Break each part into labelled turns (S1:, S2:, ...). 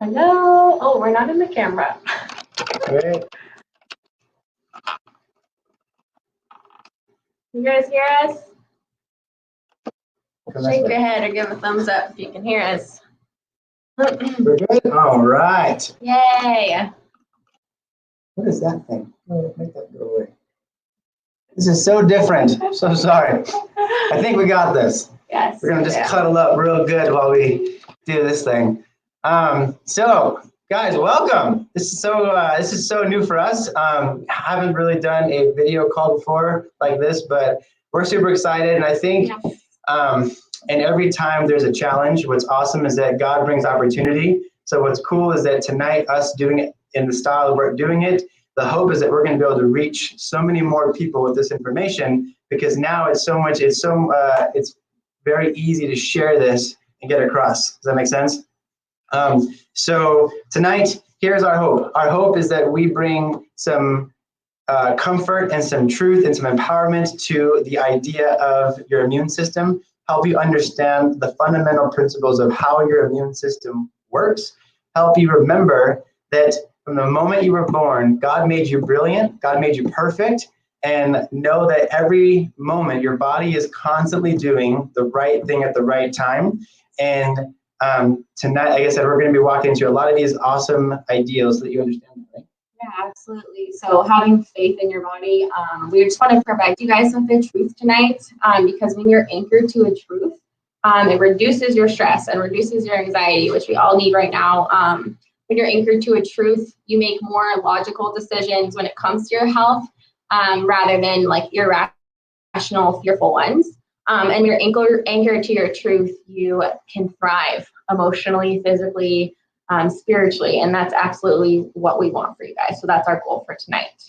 S1: Hello. Oh, we're not in the camera.
S2: Great.
S1: You guys hear us? Shake your head or give a thumbs up if you can hear us.
S2: We're good? All right.
S1: Yay.
S2: What is that thing? Oh, make that go away. This is so different. So sorry. I think we got this.
S1: Yes.
S2: We're going to just cuddle up real good while we do this thing. So, guys, welcome. This is so new for us. Haven't really done a video call before like this, but we're super excited. And I think, and every time there's a challenge, what's awesome is that God brings opportunity. So what's cool is that tonight, us doing it in the style we're doing it, the hope is that we're going to be able to reach so many more people with this information, because now it's very easy to share this and get across. Does that make sense? So tonight, here's our hope. Our hope is that we bring some comfort and some truth and some empowerment to the idea of your immune system, help you understand the fundamental principles of how your immune system works, help you remember that from the moment you were born, God made you brilliant, God made you perfect, and know that every moment your body is constantly doing the right thing at the right time. And tonight, like I said, we're going to be walking into a lot of these awesome ideals that you understand, right?
S1: Yeah, absolutely. So having faith in your body, we just want to provide you guys with the truth tonight, because when you're anchored to a truth, it reduces your stress and reduces your anxiety, which we all need right now. When you're anchored to a truth, you make more logical decisions when it comes to your health, rather than like irrational, fearful ones. And you're anchored to your truth, you can thrive emotionally, physically, spiritually, and that's absolutely what we want for you guys. So that's our goal for tonight.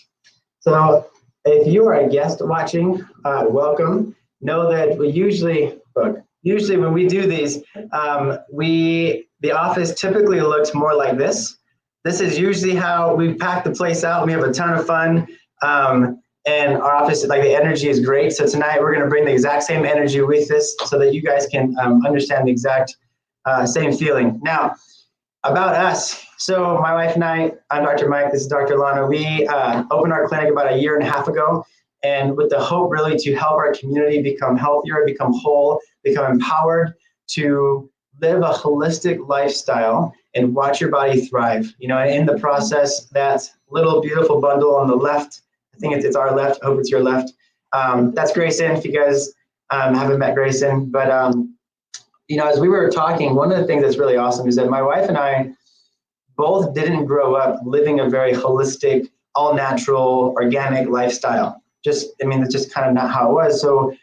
S2: So if you are a guest watching, welcome. Know that we usually when we do these, the office typically looks more like this. This is usually how we pack the place out. We have a ton of fun. And our office, like the energy is great. So tonight we're going to bring the exact same energy with us so that you guys can understand the exact same feeling. Now, about us. So my wife and I'm Dr. Mike, this is Dr. Alanna. We opened our clinic about 1.5 years ago, and with the hope really to help our community become healthier, become whole, become empowered to live a holistic lifestyle and watch your body thrive. You know, and in the process, that little beautiful bundle on the left, I think it's our left, I hope it's your left. That's Grayson, if you guys haven't met Grayson. But you know, as we were talking, one of the things that's really awesome is that my wife and I both didn't grow up living a very holistic, all natural, organic lifestyle. It's just kind of not how it was. So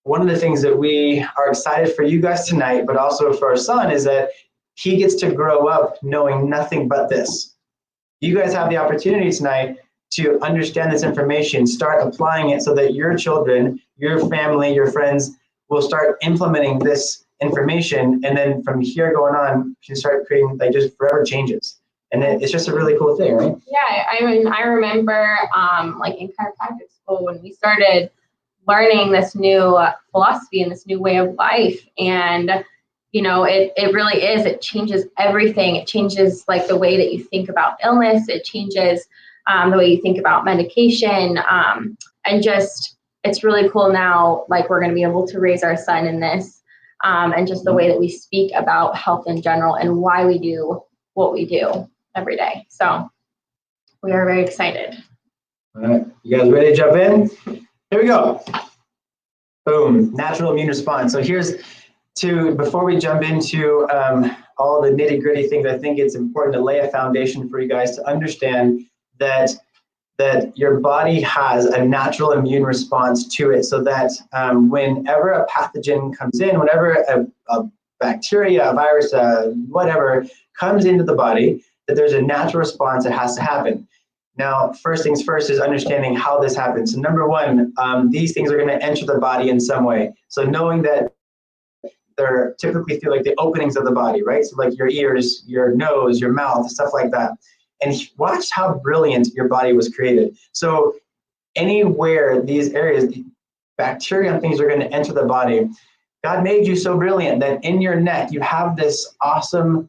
S2: one of the things that we are excited for you guys tonight, but also for our son, is that he gets to grow up knowing nothing but this. You guys have the opportunity tonight to understand this information, start applying it so that your children, your family, your friends will start implementing this information, and then from here going on, you can start creating like just forever changes. And it's just a really cool thing, right?
S1: Yeah, I mean, I remember like in chiropractic school when we started learning this new philosophy and this new way of life, and you know, it really is, it changes everything. It changes like the way that you think about illness, it changes the way you think about medication, and just it's really cool now, like we're going to be able to raise our son in this. And just the way that we speak about health in general and why we do what we do every day. So we are very excited.
S2: All right, you guys ready to jump in? Here we go. Boom, natural immune response. So before we jump into all the nitty gritty things, I think it's important to lay a foundation for you guys to understand that your body has a natural immune response to it, so that whenever a pathogen comes in, whenever a bacteria, a virus, whatever comes into the body, that there's a natural response that has to happen. Now, first things first is understanding how this happens. So number one, these things are going to enter the body in some way. So knowing that they're typically through like the openings of the body, right? So like your ears, your nose, your mouth, stuff like that. And watch how brilliant your body was created. So anywhere these areas, bacteria and things are going to enter the body. God made you so brilliant that in your neck, you have this awesome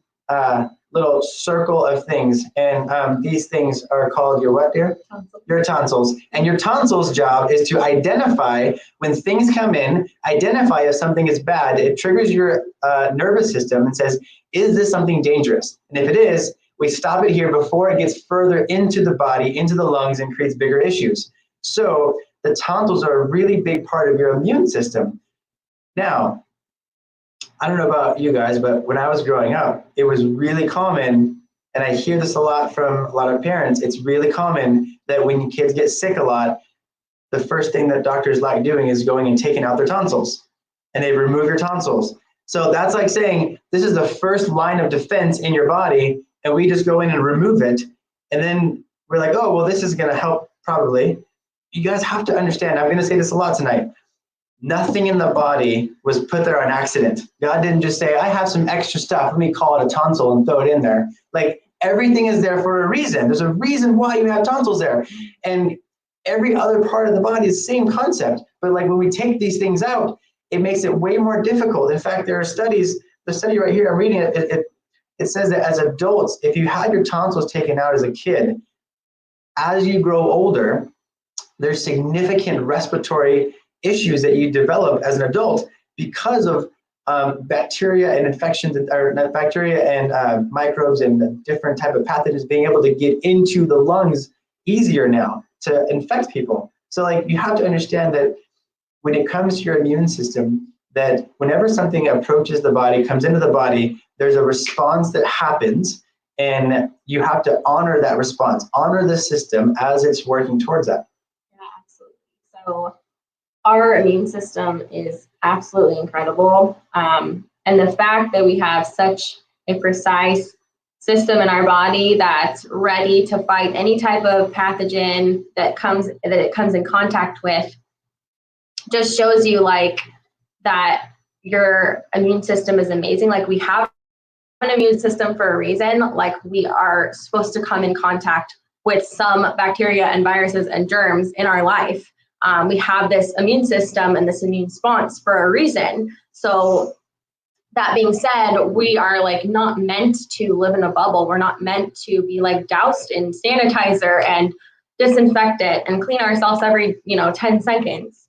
S2: little circle of things, and these things are called your what, dear?
S1: Tonsils.
S2: Your tonsils. And your tonsils' job is to identify when things come in, identify if something is bad. It triggers your nervous system and says, is this something dangerous? And if it is, we stop it here before it gets further into the body, into the lungs, and creates bigger issues. So the tonsils are a really big part of your immune system. Now, I don't know about you guys, but when I was growing up, it was really common, and I hear this a lot from a lot of parents, it's really common that when kids get sick a lot, the first thing that doctors like doing is going and taking out their tonsils, and they remove your tonsils. So that's like saying, this is the first line of defense in your body, and we just go in and remove it, and then we're like, oh, well, this is gonna help probably. You guys have to understand, I'm gonna say this a lot tonight, nothing in the body was put there on accident. God didn't just say, I have some extra stuff, let me call it a tonsil and throw it in there. Like, everything is there for a reason. There's a reason why you have tonsils there. And every other part of the body is the same concept. But like when we take these things out, it makes it way more difficult. In fact, there are studies, the study right here, I'm reading it, it says that as adults, if you had your tonsils taken out as a kid, as you grow older, there's significant respiratory issues that you develop as an adult because of bacteria and infections, or not bacteria and microbes and different type of pathogens being able to get into the lungs easier now to infect people. So like you have to understand that when it comes to your immune system, that whenever something approaches the body, comes into the body, there's a response that happens, and you have to honor that response, honor the system as it's working towards that.
S1: Yeah, absolutely. So our immune system is absolutely incredible. And the fact that we have such a precise system in our body that's ready to fight any type of pathogen that it comes in contact with just shows you like that your immune system is amazing. Like we have an immune system for a reason. Like we are supposed to come in contact with some bacteria and viruses and germs in our life. We have this immune system and this immune response for a reason. So that being said, we are like not meant to live in a bubble. We're not meant to be like doused in sanitizer and disinfect it and clean ourselves every 10 seconds.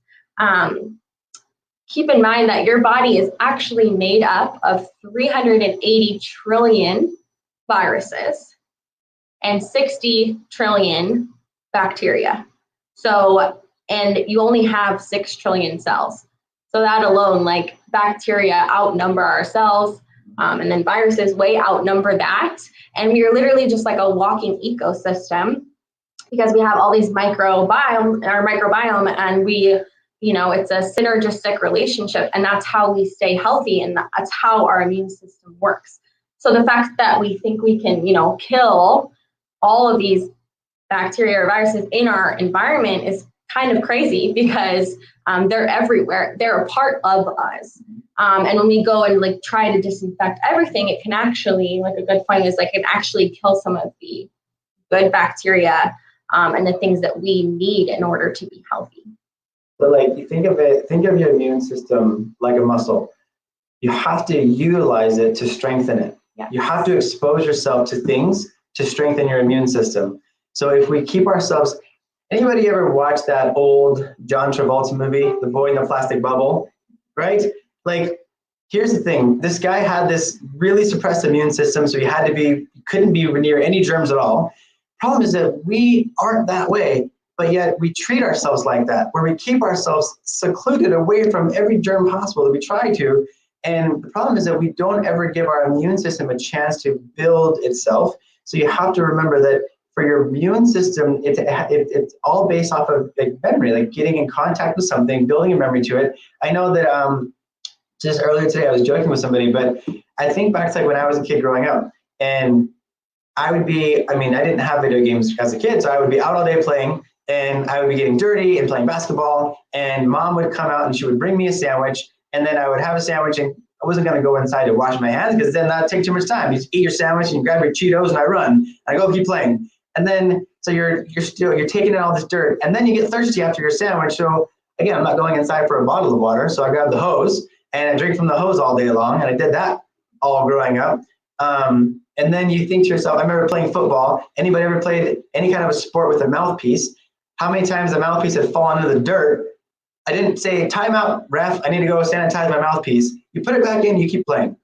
S1: Keep in mind that your body is actually made up of 380 trillion viruses and 60 trillion bacteria. So, and you only have 6 trillion cells. So that alone, like bacteria outnumber our cells, and then viruses way outnumber that. And we are literally just like a walking ecosystem because we have all these our microbiome, and we, it's a synergistic relationship, and that's how we stay healthy, and that's how our immune system works. So the fact that we think we can, kill all of these bacteria or viruses in our environment is kind of crazy because they're everywhere. They're a part of us. And when we go and like try to disinfect everything, it can actually, like a good point is like it actually kill some of the good bacteria and the things that we need in order to be healthy.
S2: But like you think of your immune system like a muscle. You have to utilize it to strengthen it.
S1: Yeah.
S2: You have to expose yourself to things to strengthen your immune system. So if we keep ourselves, anybody ever watched that old John Travolta movie, The Boy in the Plastic Bubble, right? Like, here's the thing. This guy had this really suppressed immune system, so couldn't be near any germs at all. Problem is that we aren't that way, but yet we treat ourselves like that, where we keep ourselves secluded away from every germ possible that we try to. And the problem is that we don't ever give our immune system a chance to build itself. So you have to remember that for your immune system, it's all based off of like memory, like getting in contact with something, building a memory to it. I know that just earlier today I was joking with somebody, but I think back to like when I was a kid growing up, and I didn't have video games as a kid, so I would be out all day playing, and I would be getting dirty and playing basketball, and mom would come out and she would bring me a sandwich, and then I would have a sandwich, and I wasn't going to go inside to wash my hands because then that'd take too much time. You just eat your sandwich and you grab your Cheetos and I run. And I go keep playing. And then, so you're taking in all this dirt, and then you get thirsty after your sandwich. So again, I'm not going inside for a bottle of water. So I grab the hose and I drink from the hose all day long. And I did that all growing up. And then you think to yourself, I remember playing football. Anybody ever played any kind of a sport with a mouthpiece? How many times the mouthpiece had fallen into the dirt? I didn't say, time out, ref, I need to go sanitize my mouthpiece. You put it back in, you keep playing.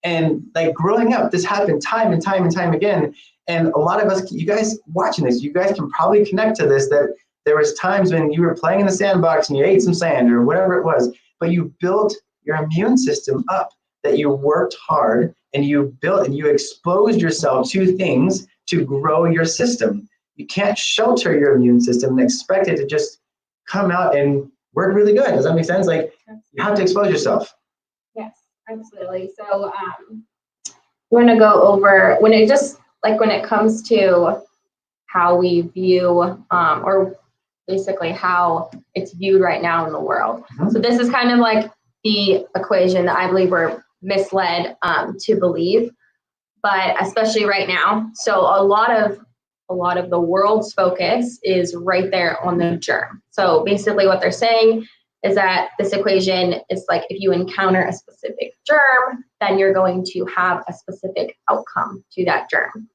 S2: And like growing up, this happened time and time and time again. And a lot of us, you guys watching this, you guys can probably connect to this, that there was times when you were playing in the sandbox and you ate some sand or whatever it was, but you built your immune system up, that you worked hard and you built and you exposed yourself to things to grow your system. You can't shelter your immune system and expect it to just come out and work really good. Does that make sense? Like, you have to expose yourself.
S1: Yes, absolutely. So we're going to go over when it comes to how we view or basically how it's viewed right now in the world. Mm-hmm. So this is kind of like the equation that I believe we're misled to believe, but especially right now. So a lot of the world's focus is right there on the germ. So basically what they're saying is that this equation is like, if you encounter a specific germ, then you're going to have a specific outcome to that germ.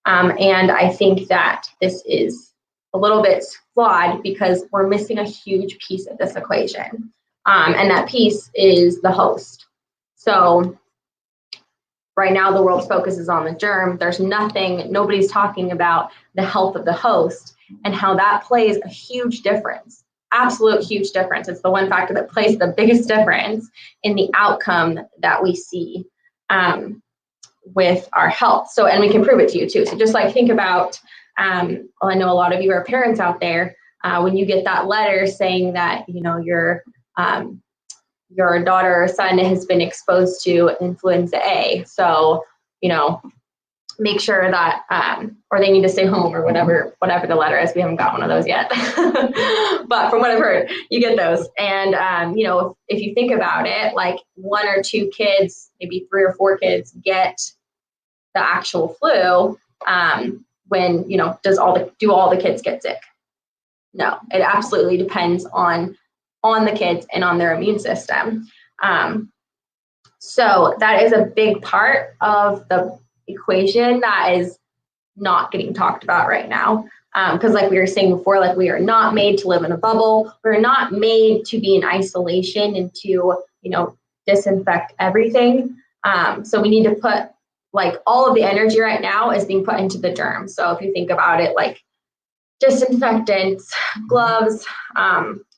S1: And I think that this is a little bit flawed because we're missing a huge piece of this equation. And that piece is the host. So right now, the world's focus is on the germ. Nobody's talking about the health of the host and how that plays a huge difference, absolute huge difference. It's the one factor that plays the biggest difference in the outcome that we see with our health. So, and we can prove it to you too. So just like think about, well, I know a lot of you are parents out there, when you get that letter saying that, your daughter or son has been exposed to influenza A. So, make sure that, or they need to stay home or whatever the letter is. We haven't got one of those yet. But from what I've heard, you get those. And, if you think about it, like 1 or 2 kids, maybe 3 or 4 kids get the actual flu, when, do all the kids get sick? No, it absolutely depends on the kids and on their immune system. So that is a big part of the equation that is not getting talked about right now. Because like we were saying before, like we are not made to live in a bubble. We're not made to be in isolation and to, disinfect everything. So we need to put like all of the energy right now is being put into the germ. So if you think about it, like disinfectants, gloves,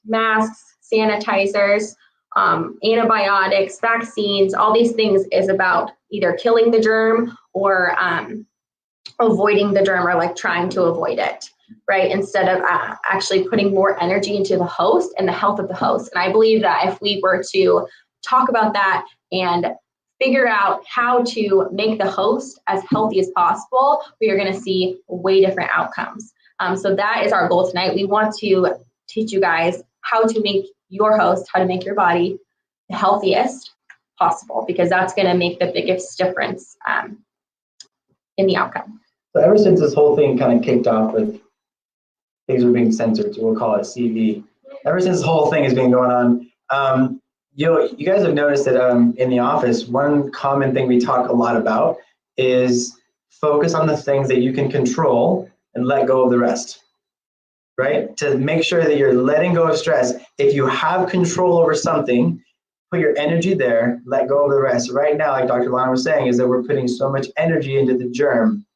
S1: masks, sanitizers, antibiotics, vaccines, all these things is about either killing the germ or avoiding the germ or like trying to avoid it, right? Instead of actually putting more energy into the host and the health of the host. And I believe that if we were to talk about that and figure out how to make the host as healthy as possible, we are going to see way different outcomes. So that is our goal tonight. We want to teach you guys how to make your host, how to make your body the healthiest possible, because that's going to make the biggest difference in the outcome.
S2: So ever since this whole thing kind of kicked off with things were being censored, so we'll call it CV. Ever since this whole thing has been going on, you guys have noticed that in the office, one common thing we talk a lot about is focus on the things that you can control and let go of the rest. Right? To make sure that you're letting go of stress. If you have control over something, put your energy there, let go of the rest. Right now, like Dr. Alanna was saying, is that we're putting so much energy into the germ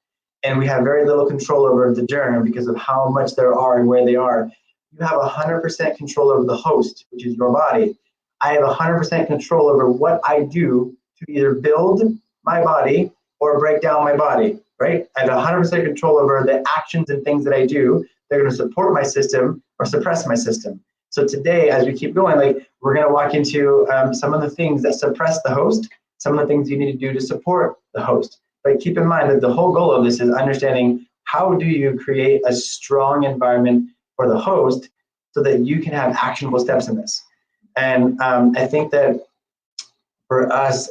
S2: and we have very little control over the germ because of how much there are and where they are. You have 100% control over the host, which is your body. I have 100% control over what I do to either build my body or break down my body, right? I have 100% control over the actions and things that I do. They're going to support my system or suppress my system. So today, as we keep going, like we're going to walk into some of the things that suppress the host, some of the things you need to do to support the host. But keep in mind that the whole goal of this is understanding how do you create a strong environment for the host so that you can have actionable steps in this. And I think that for us,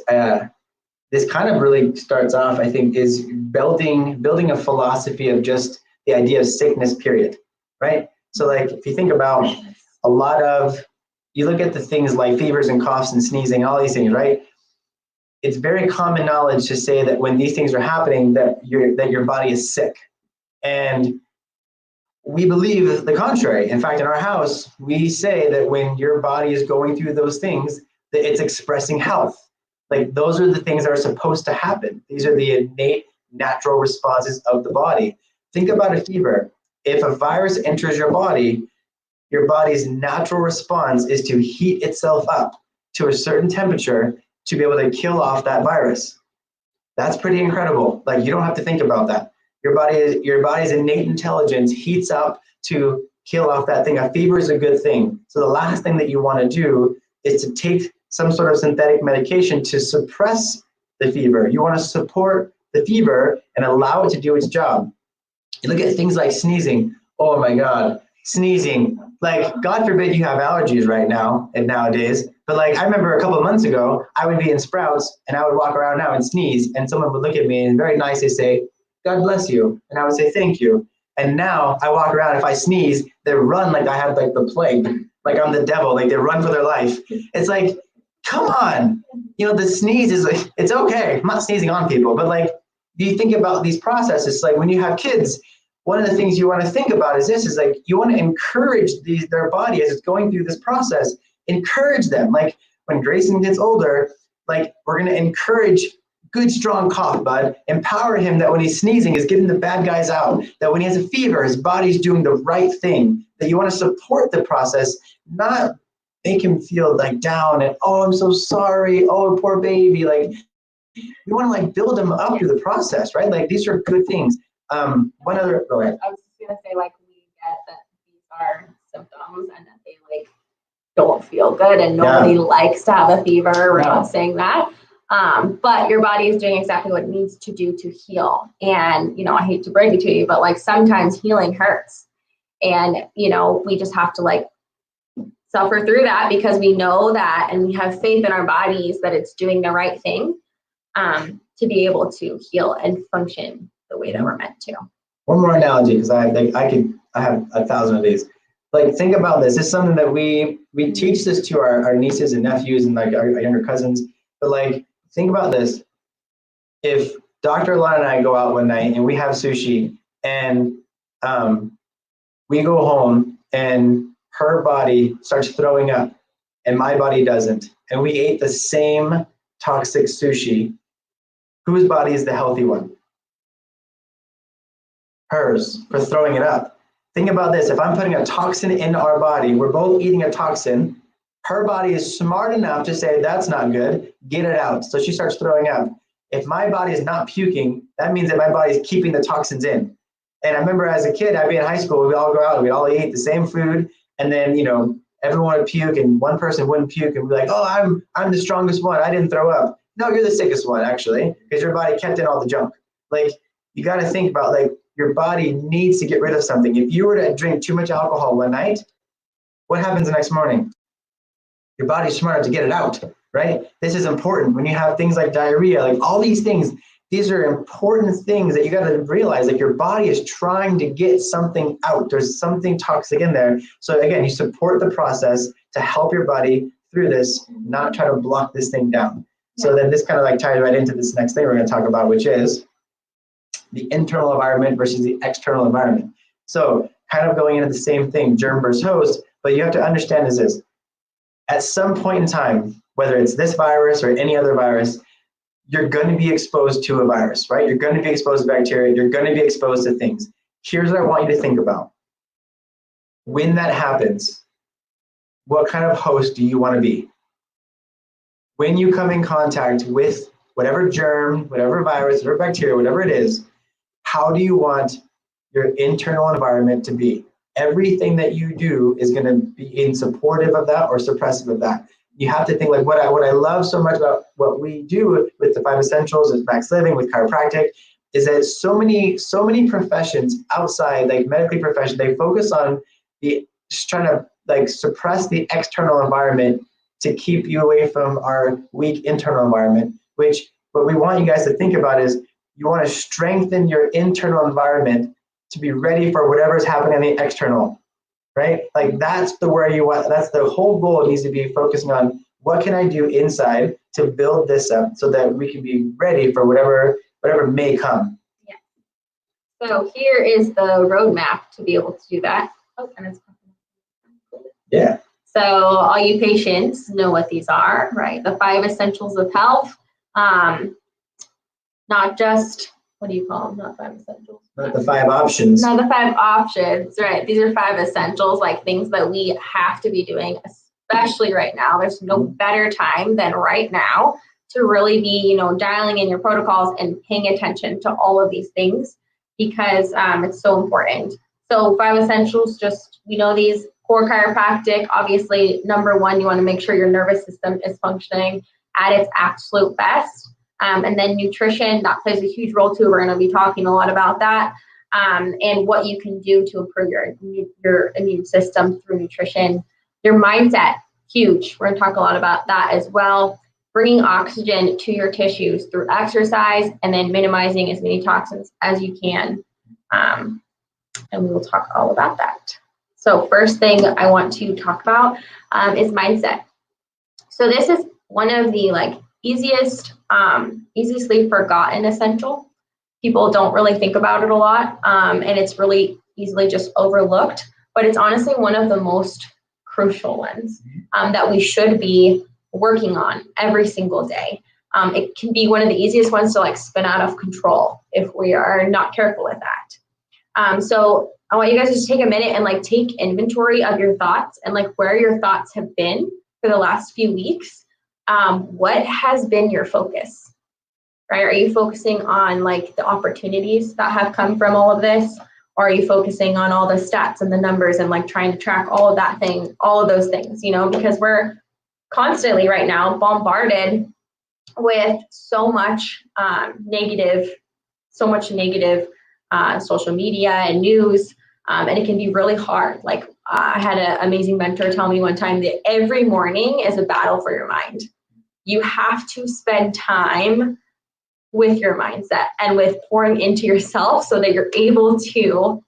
S2: this kind of really starts off, I think, is building a philosophy of just the idea of sickness, period, right? So like, if you think about you look at the things like fevers and coughs and sneezing, all these things, right? it's very common knowledge to say that when these things are happening, that your body is sick. And we believe the contrary. In fact, in our house, we say that when your body is going through those things, that it's expressing health. Like those are the things that are supposed to happen. These are the innate natural responses of the body. Think about a fever. If a virus enters your body's natural response is to heat itself up to a certain temperature to be able to kill off that virus. That's pretty incredible. Like you don't have to think about that. Your body's innate intelligence heats up to kill off that thing. A fever is a good thing. So the last thing that you want to do is to take some sort of synthetic medication to suppress the fever. You want to support the fever and allow it to do its job. You look at things like sneezing. Oh my God, sneezing. Like, God forbid you have allergies right now and nowadays. But like, I remember a couple of months ago, I would be in Sprouts and I would walk around now and sneeze, and someone would look at me and very nice, they say, "God bless you." And I would say, "Thank you." And now I walk around, if I sneeze, they run like I have like the plague, like I'm the devil, like they run for their life. It's like, come on. You know, the sneeze is like, it's okay. I'm not sneezing on people, but like, you think about these processes, like when you have kids, one of the things you want to think about is this, is like, you want to encourage their body as it's going through this process, encourage them. Like when Grayson gets older, like we're going to encourage good, strong cough, bud. Empower him that when he's sneezing, is getting the bad guys out. That when he has a fever, his body's doing the right thing. That you want to support the process, not make him feel like down and, oh, I'm so sorry. Oh, poor baby. Like you want to like build him up through the process, right? Like these are good things. One other, go ahead.
S1: I was just gonna say, like, we get that these are symptoms and that they like don't feel good, and nobody likes to have a fever. We're not saying that. But your body is doing exactly what it needs to do to heal. And, you know, I hate to break it to you, but like sometimes healing hurts. And, you know, we just have to like suffer through that because we know that, and we have faith in our bodies that it's doing the right thing to be able to heal and function the way that we're meant to.
S2: One more analogy, because I have 1,000 of these. Like, think about this. This is something that we teach this to our nieces and nephews and like our younger cousins. But like, think about this. If Dr. Alanna and I go out one night and we have sushi, and we go home and her body starts throwing up and my body doesn't, and we ate the same toxic sushi, whose body is the healthy one? Hers, for throwing it up. Think about this. If I'm putting a toxin in our body, we're both eating a toxin. Her body is smart enough to say, that's not good, get it out. So she starts throwing up. If my body is not puking, that means that my body is keeping the toxins in. And I remember as a kid, I'd be in high school, we'd all go out, we'd all eat the same food. And then, you know, everyone would puke and one person wouldn't puke and be like, oh, I'm the strongest one, I didn't throw up. No, you're the sickest one, actually, because your body kept in all the junk. Like, you got to think about, like, your body needs to get rid of something. If you were to drink too much alcohol one night, what happens the next morning? Your body's smart enough to get it out, right? This is important. When you have things like diarrhea, like all these things, these are important things that you got to realize, like your body is trying to get something out. There's something toxic in there. So again, you support the process to help your body through this, not try to block this thing down. So then this kind of like ties right into this next thing we're going to talk about, which is the internal environment versus the external environment. So kind of going into the same thing, germ versus host, but you have to understand is this. At some point in time, whether it's this virus or any other virus, you're going to be exposed to a virus, right? You're going to be exposed to bacteria. You're going to be exposed to things. Here's what I want you to think about. When that happens, what kind of host do you want to be? When you come in contact with whatever germ, whatever virus, whatever bacteria, whatever it is, how do you want your internal environment to be? Everything that you do is going to be in supportive of that or suppressive of that. You have to think like what I love so much about what we do with the 5 Essentials, with Max Living, with chiropractic, is that so many professions outside, like medically profession, they focus on trying to like suppress the external environment to keep you away from our weak internal environment, which what we want you guys to think about is you want to strengthen your internal environment to be ready for whatever is happening on the external, right? Like that's the whole goal needs to be focusing on what can I do inside to build this up so that we can be ready for whatever may come.
S1: Yeah. So here is the roadmap to be able to do that. Oh, and it's
S2: yeah.
S1: So all you patients know what these are, right? The 5 essentials of health. Not just, what do you call them? Not 5 essentials.
S2: Not the 5 options.
S1: Not the 5 options, right? These are 5 essentials, like things that we have to be doing, especially right now. There's no better time than right now to really be, dialing in your protocols and paying attention to all of these things because it's so important. So 5 essentials, just, these core chiropractic, obviously, number 1, you want to make sure your nervous system is functioning at its absolute best. And then nutrition, that plays a huge role too. We're going to be talking a lot about that and what you can do to improve your immune system through nutrition. Your mindset, huge. We're going to talk a lot about that as well. Bringing oxygen to your tissues through exercise and then minimizing as many toxins as you can. And we will talk all about that. So first thing I want to talk about is mindset. So this is one of the easily forgotten essential. People don't really think about it a lot, and it's really easily just overlooked, but it's honestly one of the most crucial ones that we should be working on every single day. It can be one of the easiest ones to spin out of control if we are not careful with that. So I want you guys to just take a minute and take inventory of your thoughts and where your thoughts have been for the last few weeks. What has been your focus, right? Are you focusing on the opportunities that have come from all of this? Or are you focusing on all the stats and the numbers and trying to track all of those things, because we're constantly right now bombarded with so much negative social media and news, and it can be really hard. I had an amazing mentor tell me one time that every morning is a battle for your mind. You have to spend time with your mindset and with pouring into yourself so that you're able to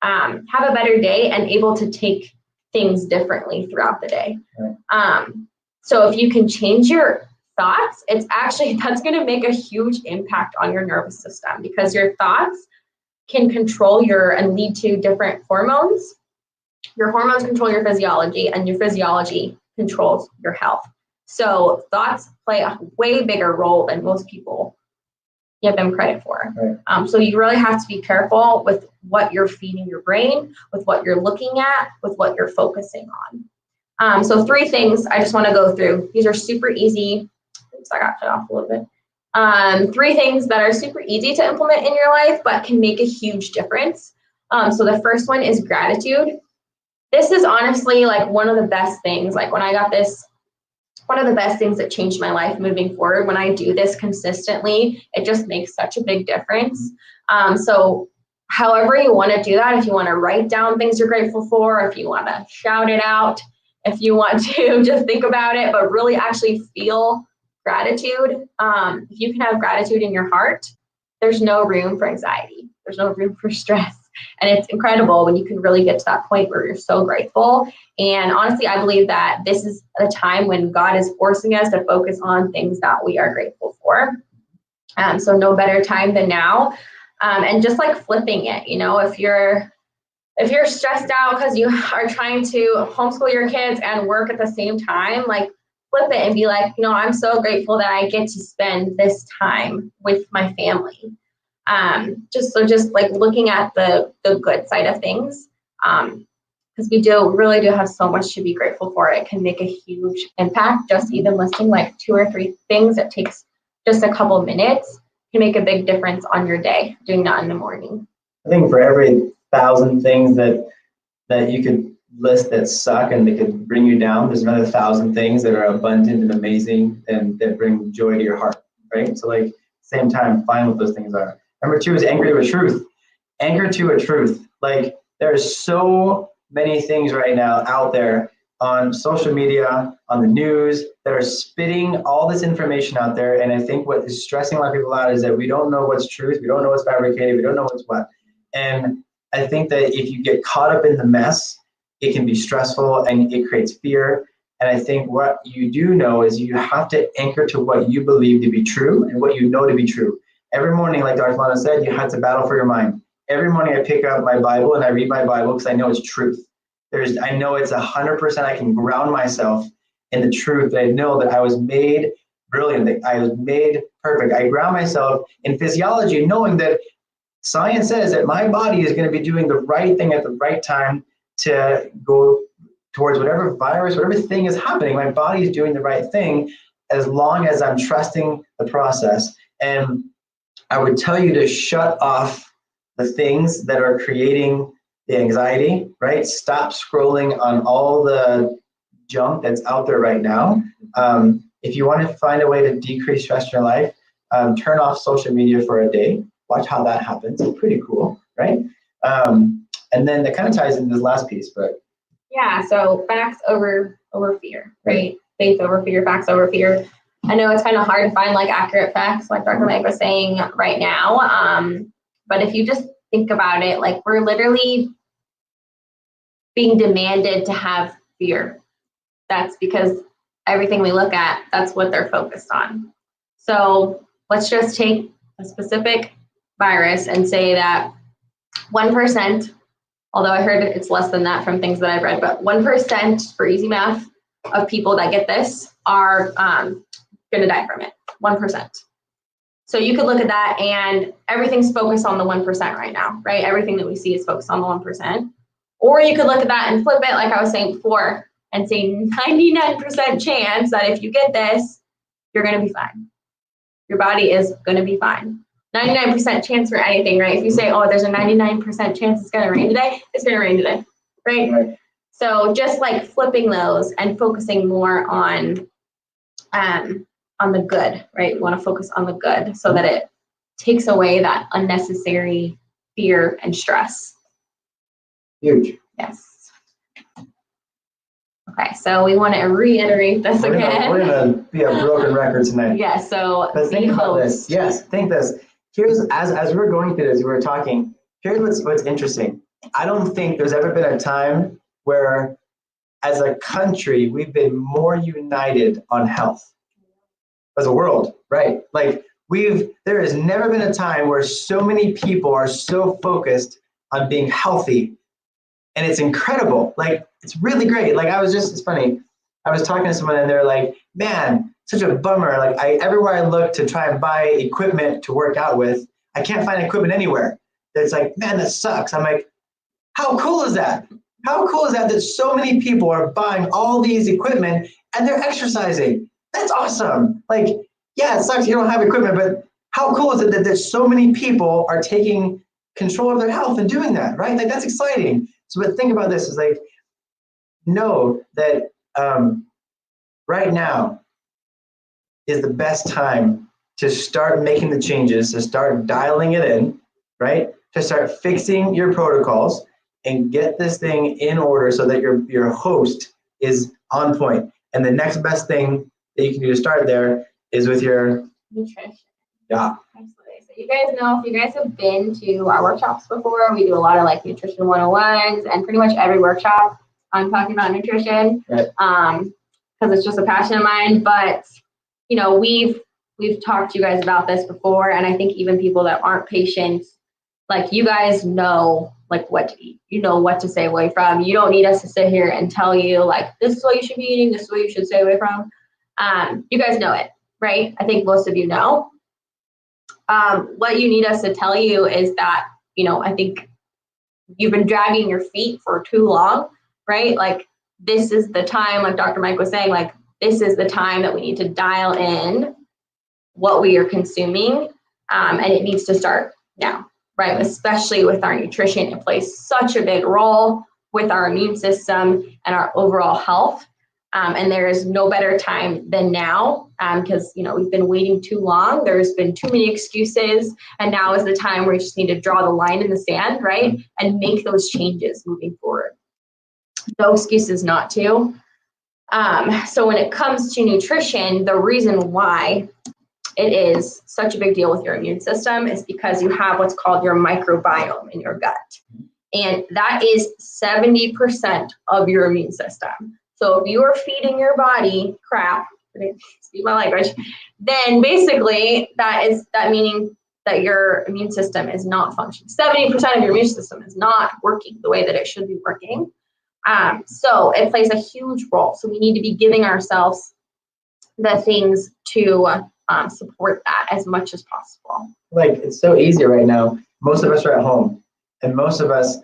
S1: have a better day and able to take things differently throughout the day. Right. So if you can change your thoughts, that's going to make a huge impact on your nervous system because your thoughts can control and lead to different hormones. Your hormones control your physiology and your physiology controls your health. So thoughts play a way bigger role than most people give them credit for. Right. So you really have to be careful with what you're feeding your brain, with what you're looking at, with what you're focusing on. So 3 things I just want to go through. These are super easy. Oops, I got cut off a little bit. 3 things that are super easy to implement in your life, but can make a huge difference. So the first one is gratitude. This is honestly one of the best things. When I got this, one of the best things that changed my life moving forward. When I do this consistently, it just makes such a big difference. So however you want to do that, if you want to write down things you're grateful for, if you want to shout it out, if you want to just think about it, but really actually feel gratitude. If you can have gratitude in your heart, there's no room for anxiety. There's no room for stress. And it's incredible when you can really get to that point where you're so grateful. And honestly, I believe that this is a time when God is forcing us to focus on things that we are grateful for. So no better time than now. And just flipping it, if you're stressed out because you are trying to homeschool your kids and work at the same time, flip it and be I'm so grateful that I get to spend this time with my family. Just looking at the good side of things, because we really do have so much to be grateful for. It can make a huge impact. Just even listing 2 or 3 things that takes just a couple minutes can make a big difference on your day, doing that in the morning.
S2: I think for every 1,000 things that you could list that suck and that could bring you down, there's another 1,000 things that are abundant and amazing and that bring joy to your heart, right? So same time, find what those things are. Number 2 is anchor to a truth. Anchor to a truth. There's so many things right now out there on social media, on the news, that are spitting all this information out there. And I think what is stressing a lot of people out is that we don't know what's truth. We don't know what's fabricated. We don't know what's what. And I think that if you get caught up in the mess, it can be stressful and it creates fear. And I think what you do know is you have to anchor to what you believe to be true and what you know to be true. Every morning, like Dr. Alanna said, you have to battle for your mind. Every morning I pick up my Bible and I read my Bible because I know it's truth. I know it's 100%. I can ground myself in the truth. I know that I was made brilliant, that I was made perfect. I ground myself in physiology, knowing that science says that my body is going to be doing the right thing at the right time to go towards whatever virus, whatever thing is happening. My body is doing the right thing as long as I'm trusting the process. And I would tell you to shut off the things that are creating the anxiety, right? Stop scrolling on all the junk that's out there right now. If you want to find a way to decrease stress in your life, turn off social media for a day. Watch how that happens. It's pretty cool, right? And then that kind of ties into this last piece, but
S1: yeah. So facts over fear, right? Faith over fear, facts over fear. I know it's kind of hard to find like accurate facts, like Dr. Mike was saying right now. But if you just think about it, like we're literally being demanded to have fear. That's because everything we look at, that's what they're focused on. So let's just take a specific virus and say that 1%, although I heard it's less than that from things that I've read, but 1% for easy math of people that get this are going to die from it, 1%. So you could look at that and everything's focused on the 1% right now, right? Everything that we see is focused on the 1%. Or you could look at that and flip it, like I was saying before, and say 99% chance that if you get this, you're going to be fine. Your body is going to be fine. 99% chance for anything, right? If you say, oh, there's a 99% chance it's going to rain today, it's going to rain today, right? So just like flipping those and focusing more on the good, right? We want to focus on the good so that it takes away that unnecessary fear and stress.
S2: Huge.
S1: Yes. Okay, so we want to reiterate this again.
S2: We're going to be a broken record tonight.
S1: Yeah, so
S2: but think about this. Yes, think this. Here's, as we're going through this, we were talking, here's what's interesting. I don't think there's ever been a time where, as a country, we've been more united on health. As a world, right? Like there has never been a time where so many people are so focused on being healthy. And it's incredible. Like, it's really great. Like, it's funny. I was talking to someone and they're like, man, such a bummer. Like, everywhere I look to try and buy equipment to work out with, I can't find equipment anywhere. It's like, man, that sucks. I'm like, how cool is that? How cool is that so many people are buying all these equipment and they're exercising? That's awesome. Like, yeah, it sucks you don't have equipment, but how cool is it that there's so many people are taking control of their health and doing that, right? Like, that's exciting. So, but think about this, is like, know that right now is the best time to start making the changes, to start dialing it in, right? To start fixing your protocols and get this thing in order so that your host is on point. And the next best thing that you can do to start there is with your
S1: nutrition.
S2: Yeah.
S1: Absolutely. So you guys know, if you guys have been to our workshops before, we do a lot of like nutrition 101s, and pretty much every workshop I'm talking about nutrition,
S2: right.
S1: Because it's just a passion of mine. But you know, we've talked to you guys about this before, and I think even people that aren't patients, like, you guys know like what to eat. You know what to stay away from. You don't need us to sit here and tell you like, this is what you should be eating, this is what you should stay away from. You guys know it, right? I think most of you know. What you need us to tell you is that, you know, I think you've been dragging your feet for too long, right? Like, this is the time, like Dr. Mike was saying, like, this is the time that we need to dial in what we are consuming, and it needs to start now, right? Especially with our nutrition. It plays such a big role with our immune system and our overall health. And there is no better time than now, because, you know, we've been waiting too long. There's been too many excuses, and now is the time where you just need to draw the line in the sand, right? And make those changes moving forward. No excuses not to. So when it comes to nutrition, the reason why it is such a big deal with your immune system is because you have what's called your microbiome in your gut. And that is 70% of your immune system. So if you are feeding your body crap, excuse my language, then basically that meaning that your immune system is not functioning. 70% of your immune system is not working the way that it should be working. So it plays a huge role. So we need to be giving ourselves the things to support that as much as possible.
S2: Like, it's so easy right now. Most of us are at home, and most of us,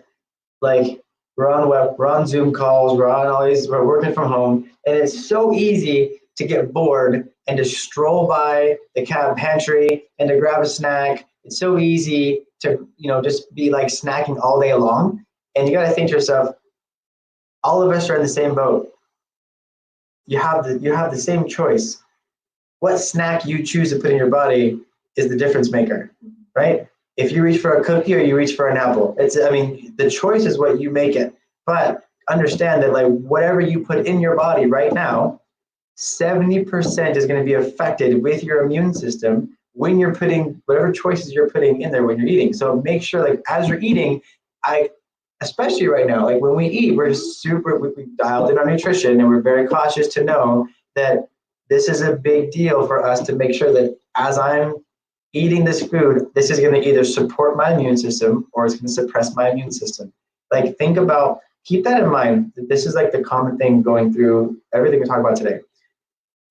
S2: like, we're on Zoom calls, we're working from home, and it's so easy to get bored and to stroll by the pantry and to grab a snack. It's so easy to, just be like snacking all day long. And you got to think to yourself, all of us are in the same boat. You have the same choice. What snack you choose to put in your body is the difference maker, right? If you reach for a cookie or you reach for an apple, the choice is what you make it. But understand that, like, whatever you put in your body right now, 70% is going to be affected with your immune system when you're putting whatever choices you're putting in there when you're eating. So make sure, like, as you're eating, especially right now, like when we eat, we dialed in our nutrition, and we're very cautious to know that this is a big deal for us to make sure that as I'm eating this food, this is going to either support my immune system or it's going to suppress my immune system. Like, keep that in mind. This is like the common thing going through everything we talk about today.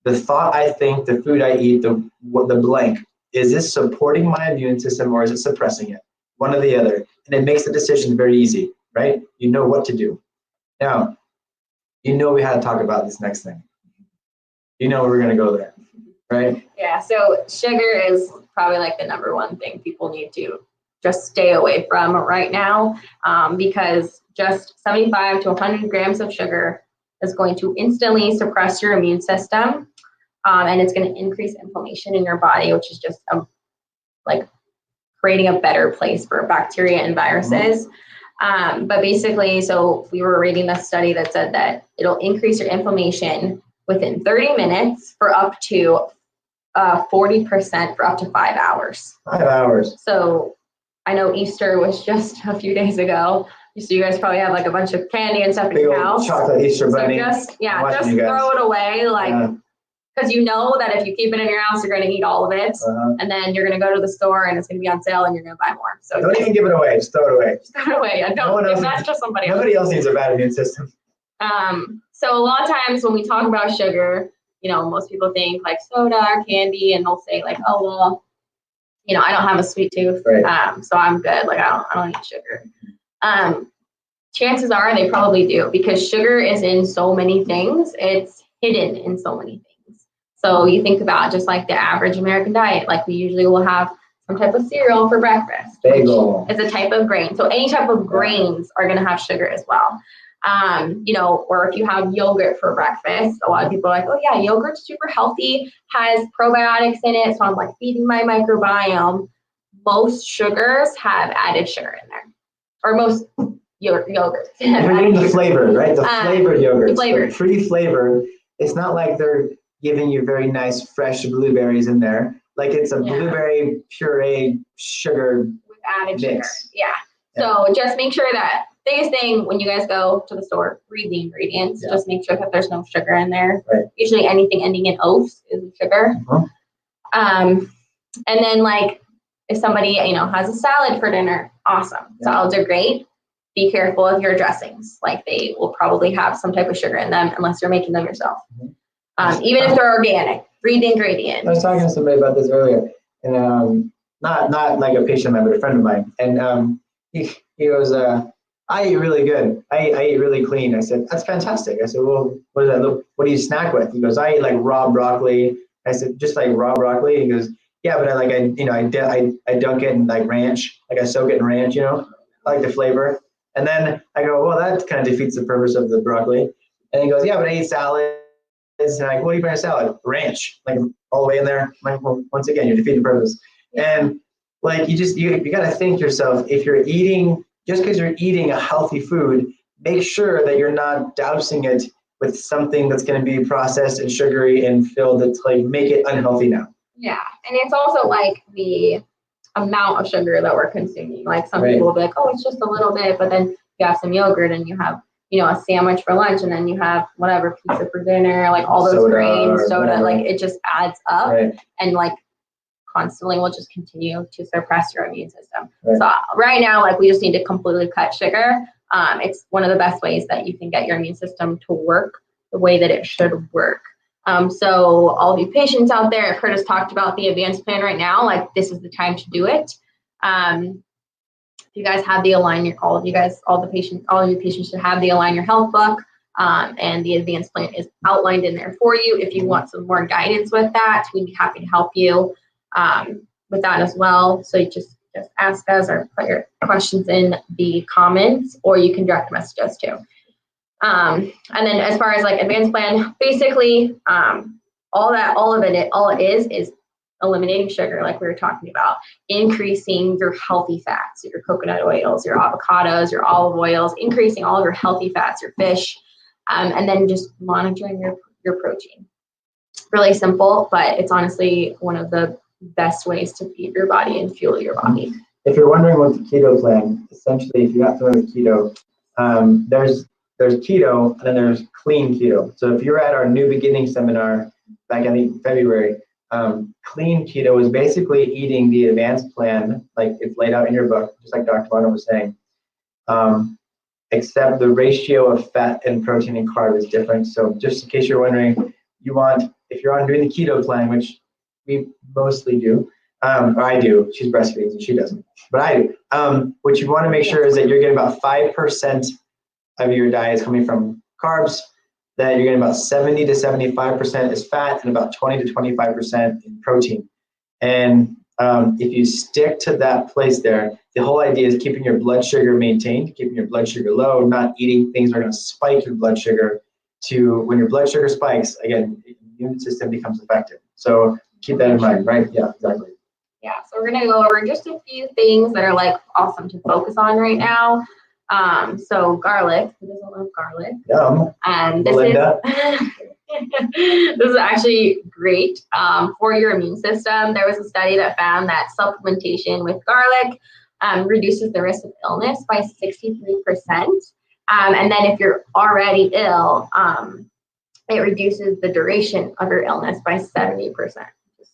S2: The thought I think, the food I eat, the blank, is this supporting my immune system or is it suppressing it? One or the other. And it makes the decision very easy, right? You know what to do. Now, we had to talk about this next thing. We're going to go there, right?
S1: Yeah, so sugar is probably like the number one thing people need to just stay away from right now, because just 75 to 100 grams of sugar is going to instantly suppress your immune system, and it's going to increase inflammation in your body, which is just like creating a better place for bacteria and viruses. But basically, so we were reading this study that said that it'll increase your inflammation within 30 minutes for up to 40% for up to 5 hours.
S2: 5 hours.
S1: So I know Easter was just a few days ago. So you guys probably have like a bunch of candy and stuff in your house.
S2: Chocolate Easter bunny.
S1: So just throw it away, like, because you know that if you keep it in your house, you're going to eat all of it, and then you're going to go to the store and it's going to be on sale and you're going to buy more. So
S2: don't even give it away. Just throw it away.
S1: Just throw it away. That's just somebody else.
S2: Nobody else needs a bad immune system.
S1: So a lot of times when we talk about sugar, most people think like soda or candy, and they'll say like, oh, well, I don't have a sweet tooth, right. So I'm good. Like I don't eat sugar. Chances are they probably do, because sugar is in so many things. It's hidden in so many things. So you think about just like the average American diet, like we usually will have some type of cereal for breakfast.
S2: Bagel.
S1: It's a type of grain. So any type of grains are going to have sugar as well. Or if you have yogurt for breakfast, a lot of people are like, oh yeah, yogurt's super healthy, has probiotics in it, so I'm like feeding my microbiome. Most sugars have added sugar in there, or most yogurts.
S2: We're getting the flavor, right? The flavored yogurts,
S1: the
S2: pre-flavored. It's not like they're giving you very nice fresh blueberries in there. Like it's a blueberry puree sugar
S1: with added
S2: mix.
S1: Sugar. Yeah. So just make sure that biggest thing when you guys go to the store, read the ingredients. Yeah. Just make sure that there's no sugar in there.
S2: Right.
S1: Usually anything ending in oats is sugar. And then like if somebody, has a salad for dinner, awesome. Yeah. Salads are great. Be careful of your dressings. Like they will probably have some type of sugar in them unless you're making them yourself. Even if they're organic, read the ingredients.
S2: I was talking to somebody about this earlier, and not like a patient of mine, but a friend of mine. And he goes, I eat really good. I eat really clean. I said, that's fantastic. I said, well, what do you snack with? He goes, I eat like raw broccoli. I said, just like raw broccoli? He goes, yeah, but I dunk it in like ranch. Like I soak it in ranch, I like the flavor. And then I go, well, that kind of defeats the purpose of the broccoli. And he goes, yeah, but I eat salads. And I'm like, what do you put in a salad? Ranch, like all the way in there. I'm like, well, once again, you're defeating the purpose. And like, you got to think yourself, if you're eating, just because you're eating a healthy food, make sure that you're not dousing it with something that's going to be processed and sugary and filled that's like make it unhealthy now.
S1: Yeah, and it's also like the amount of sugar that we're consuming. Like some people will be like, oh, it's just a little bit, but then you have some yogurt and you have you know, a sandwich for lunch, and then you have whatever, pizza for dinner, like all those
S2: Soda
S1: grains,
S2: or
S1: soda,
S2: whatever.
S1: like it just adds up,
S2: Right.
S1: and like constantly will just continue to suppress your immune system.
S2: Right.
S1: So right now, like we just need to completely cut sugar. It's one of the best ways that you can get your immune system to work the way that it should work. So all of you patients out there, if Curtis talked about the advanced plan right now, like this is the time to do it. If you guys have the Align, all of you patients should have the Align Your Health book, and the advanced plan is outlined in there for you. If you want some more guidance with that, we'd be happy to help you with that as well. So you just ask us or put your questions in the comments, or you can direct message us too. And then as far as like advanced plan, basically all it is eliminating sugar, like we were talking about, increasing your healthy fats, your coconut oils, your avocados, your olive oils, increasing all of your healthy fats, your fish, and then just monitoring your protein. Really simple, but it's honestly one of the best ways to feed your body and fuel your body.
S2: If you're wondering what the keto plan, essentially, if you're not familiar with keto, there's keto and then there's clean keto. So if you're at our new beginning seminar back in February, clean keto is basically eating the advanced plan, like it's laid out in your book, just like Dr. Varno was saying, except the ratio of fat and protein and carb is different. So just in case you're wondering, if you're on doing the keto plan, which we mostly do, or I do, she's breastfeeding and she doesn't, but I do. What you want to make sure is that you're getting about 5% of your diet is coming from carbs, that you're getting about 70 to 75% is fat, and about 20 to 25% in protein. And if you stick to that place there, the whole idea is keeping your blood sugar maintained, keeping your blood sugar low, not eating things that are going to spike your blood sugar. When your blood sugar spikes, again, the immune system becomes affected. So keep that in mind, right? Yeah, exactly.
S1: Yeah, so we're going to go over just a few things that are like awesome to focus on right now. So garlic, who doesn't love garlic?
S2: Yum.
S1: And
S2: Melinda.
S1: This is actually great for your immune system. There was a study that found that supplementation with garlic reduces the risk of illness by 63%. And then if you're already ill, it reduces the duration of your illness by 70%.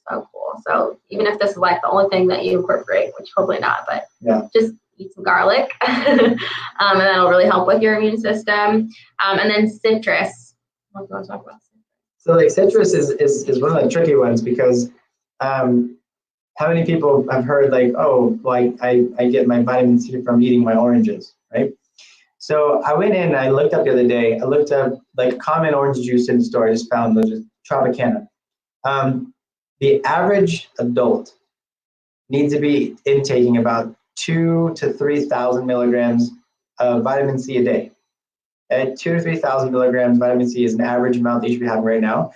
S1: So cool. So even if this is like the only thing that you incorporate, which hopefully not, but yeah, just eat some garlic, and that'll really help with your immune system. And then citrus. What do you want to talk about?
S2: So like citrus is one of the tricky ones because how many people have heard like, oh, like I get my vitamin C from eating my oranges, right? So I went in and I looked up the other day, I looked up like common orange juice in the store, I just found those, Tropicana. The average adult needs to be intaking about 2,000 to 3,000 milligrams of vitamin C a day. At 2,000 to 3,000 milligrams, vitamin C is an average amount that you should be having right now.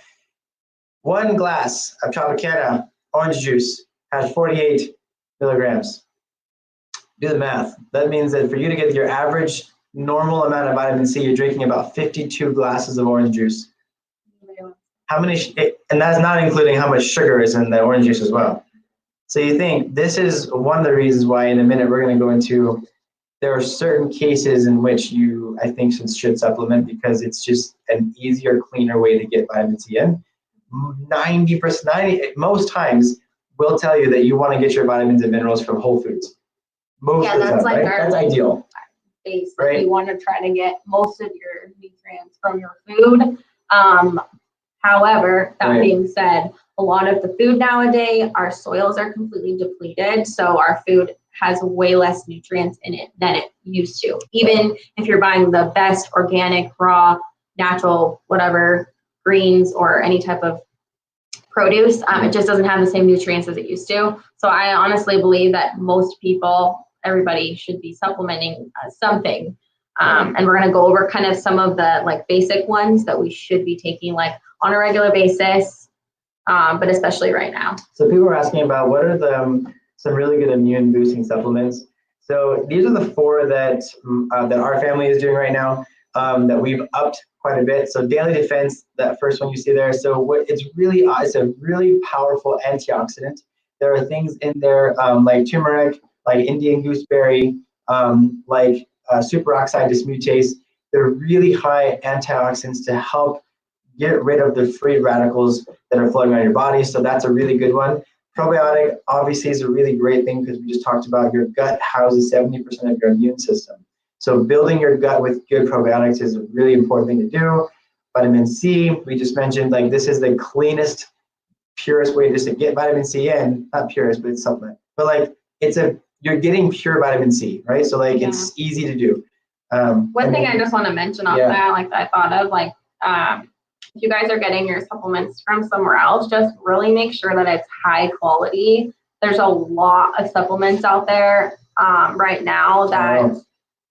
S2: One glass of Tropicana orange juice has 48 milligrams. Do the math. That means that for you to get your average normal amount of vitamin C, you're drinking about 52 glasses of orange juice. How many, and that's not including how much sugar is in the orange juice as well. So you think this is one of the reasons why in a minute we're going to go into, there are certain cases in which you, I think, should supplement because it's just an easier, cleaner way to get vitamin C in. 90%, most times, will tell you that you want to get your vitamins and minerals from whole foods. Most of the time,
S1: like
S2: right? That's ideal.
S1: Base, right? You want to try to get most of your nutrients from your food. However, that being said, a lot of the food nowadays, our soils are completely depleted. So our food has way less nutrients in it than it used to. Even if you're buying the best organic, raw, natural, whatever, greens or any type of produce, it just doesn't have the same nutrients as it used to. So I honestly believe that most people, everybody should be supplementing something. And we're going to go over kind of some of the like basic ones that we should be taking like on a regular basis, but especially right now.
S2: So people are asking about what are some really good immune boosting supplements. So these are the 4 that that our family is doing right now, that we've upped quite a bit. So Daily Defense, that first one you see there. So it's a really powerful antioxidant. There are things in there like turmeric, like Indian gooseberry, like superoxide dismutase. they're really high antioxidants to help get rid of the free radicals that are floating around your body. So that's a really good one. Probiotic obviously is a really great thing because we just talked about your gut houses 70% of your immune system. So building your gut with good probiotics is a really important thing to do. Vitamin C, we just mentioned, like this is the cleanest, purest way just to get vitamin C in. Not purest, but it's supplement. But like you're getting pure vitamin C, right? So like it's easy to do.
S1: One thing I just want to mention off that, like that I thought of, like if you guys are getting your supplements from somewhere else, just really make sure that it's high quality. There's a lot of supplements out there right now that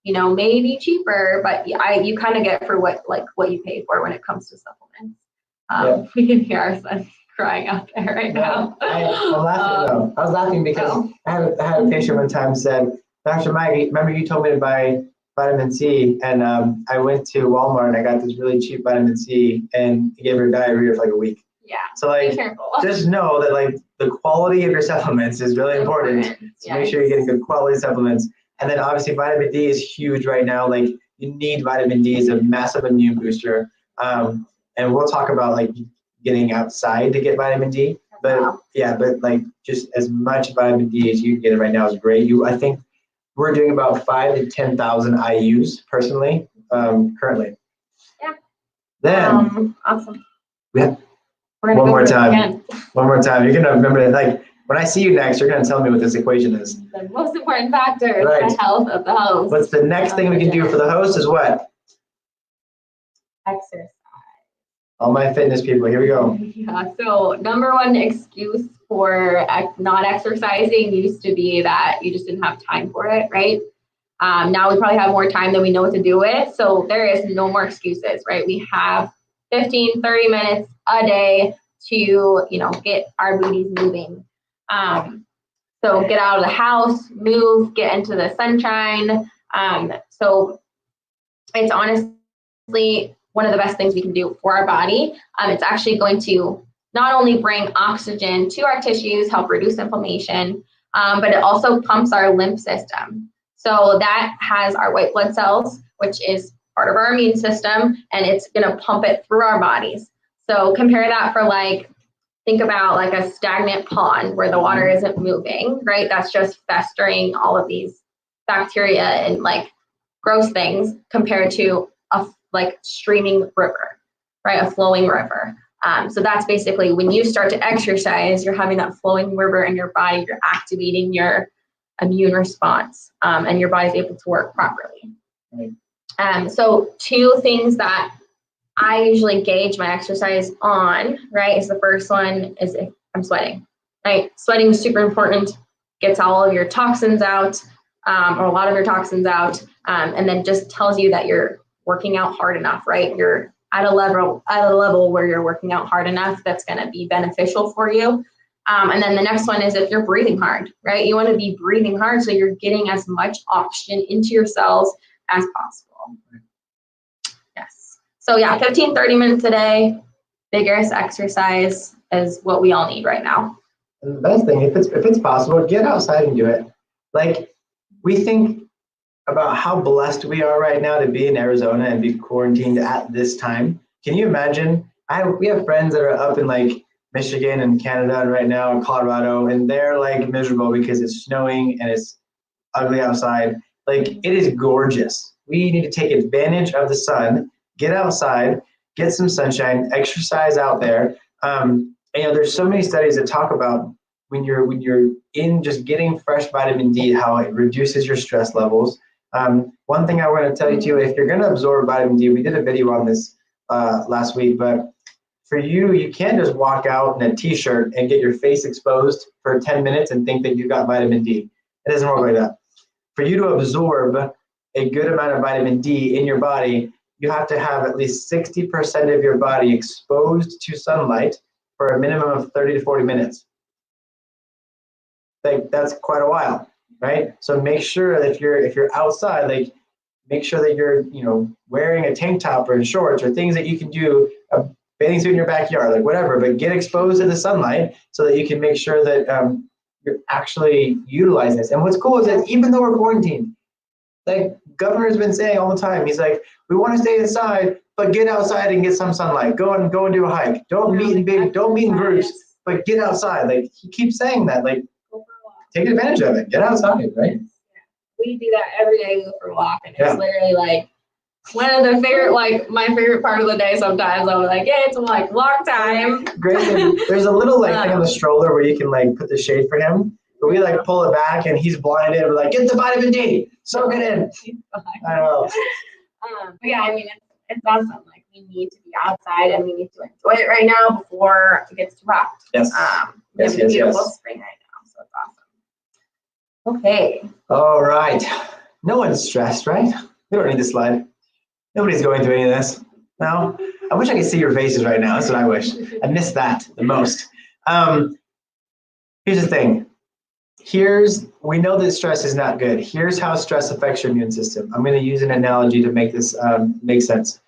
S1: you know may be cheaper, but you kind of get for what you pay for when it comes to supplements. We can hear our son crying out there right now.
S2: I'm laughing though. I was laughing because I had a patient one time said, Dr. Mike, remember you told me to buy vitamin C, and I went to Walmart and I got this really cheap vitamin C, and it gave her diarrhea for like a week.
S1: Yeah.
S2: So like, just know that like the quality of your supplements is really important. So make sure you're getting good quality supplements. And then obviously vitamin D is huge right now. Like you need vitamin D as a massive immune booster. And we'll talk about like getting outside to get vitamin D. But but like just as much vitamin D as you can get right now is great. I think we're doing about 5,000 to 10,000 IUs personally, currently.
S1: Yeah.
S2: Then
S1: awesome.
S2: One more time. You're gonna remember that. Like when I see you next, you're gonna tell me what this equation is.
S1: The most important factor is the health of the host.
S2: What's the next thing we can do for the host is what?
S1: Exercise.
S2: All my fitness people, here we go.
S1: Yeah, so number one excuse for not exercising used to be that you just didn't have time for it, right? Now we probably have more time than we know what to do with. So there is no more excuses, right? We have 15, 30 minutes a day to, get our booties moving. So get out of the house, move, get into the sunshine. So it's honestly one of the best things we can do for our body. It's actually going to not only bring oxygen to our tissues, help reduce inflammation, but it also pumps our lymph system. So that has our white blood cells, which is part of our immune system, and it's going to pump it through our bodies. So compare that think about like a stagnant pond where the water isn't moving, right? That's just festering all of these bacteria and like gross things compared to a streaming river, right? A flowing river. So that's basically when you start to exercise, you're having that flowing river in your body, you're activating your immune response, and your body's able to work properly. Right. So two things that I usually gauge my exercise on, right, is the first one is if I'm sweating, right? Sweating is super important, gets all of your toxins out, or a lot of your toxins out, and then just tells you that you're working out hard enough, right? You're at a level where you're working out hard enough that's going to be beneficial for you. And then the next one is if you're breathing hard, right? You want to be breathing hard so you're getting as much oxygen into your cells as possible. Yes. So 15, 30 minutes a day, vigorous exercise is what we all need right now.
S2: And the best thing, if it's possible, get outside and do it. Like we think about how blessed we are right now to be in Arizona and be quarantined at this time. Can you imagine? We have friends that are up in like Michigan and Canada and right now in Colorado, and they're like miserable because it's snowing and it's ugly outside. Like it is gorgeous. We need to take advantage of the sun, get outside, get some sunshine, exercise out there. There's so many studies that talk about when you're in just getting fresh vitamin D, how it reduces your stress levels. One thing I want to tell you too, if you're going to absorb vitamin D, we did a video on this last week, but for you can't just walk out in a t-shirt and get your face exposed for 10 minutes and think that you got vitamin D. It doesn't work like that. For you to absorb a good amount of vitamin D in your body, you have to have at least 60% of your body exposed to sunlight for a minimum of 30 to 40 minutes. Like that's quite a while, right? So make sure that if you're outside, like make sure that you're wearing a tank top or shorts or things that you can do, a bathing suit in your backyard, like whatever, but get exposed to the sunlight so that you can make sure that you're actually utilizing this. And what's cool is that even though we're quarantined, Like governor's been saying all the time, he's like, we want to stay inside, but get outside and get some sunlight. Go and do a hike. Don't meet in groups, but get outside. Like he keeps saying that. Like take advantage of it. Get outside, right?
S1: We do that every day. We go for a walk, and it's literally like one of the favorite, like my favorite part of the day. Sometimes I'm like, yeah, it's like walk time.
S2: Great. There's a little like thing on the stroller where you can like put the shade for him. But we like pull it back and he's blinded. We're like, get the vitamin D, soak it in. I don't know.
S1: But yeah, I mean, it's awesome. Like we need to be outside and we need to enjoy it right now before it gets too hot.
S2: Yes.
S1: It's a beautiful spring right now, so it's awesome. Okay.
S2: All right. No one's stressed, right? We don't need the slide. Nobody's going through any of this. No? I wish I could see your faces right now. That's what I wish. I miss that the most. Here's the thing. We know that stress is not good. Here's how stress affects your immune system. I'm going to use an analogy to make this make sense.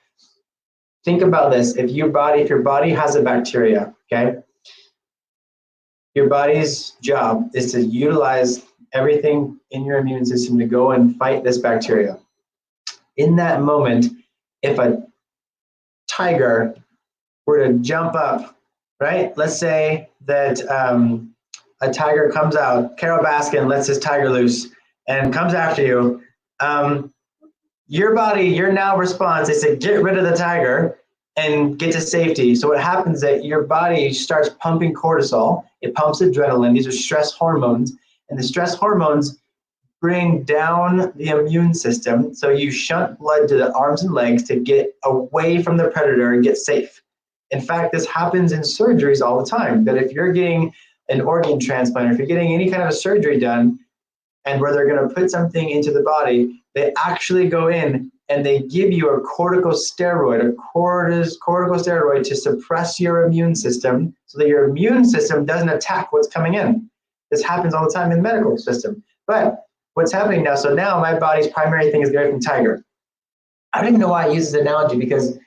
S2: Think about this. If your body has a bacteria, okay? Your body's job is to utilize everything in your immune system to go and fight this bacteria. In that moment, if a tiger were to jump up, right? Let's say that a tiger comes out, Carol Baskin lets his tiger loose and comes after you. Your body, your now response is to get rid of the tiger and get to safety. So what happens is that your body starts pumping cortisol. It pumps adrenaline. These are stress hormones. And the stress hormones bring down the immune system. So you shunt blood to the arms and legs to get away from the predator and get safe. In fact, this happens in surgeries all the time, that if you're getting an organ transplant, or if you're getting any kind of a surgery done, and where they're going to put something into the body, they actually go in and they give you a corticosteroid to suppress your immune system so that your immune system doesn't attack what's coming in. This happens all the time in the medical system. But what's happening now, so now my body's primary thing is going from tiger. I don't even know why I use this analogy, because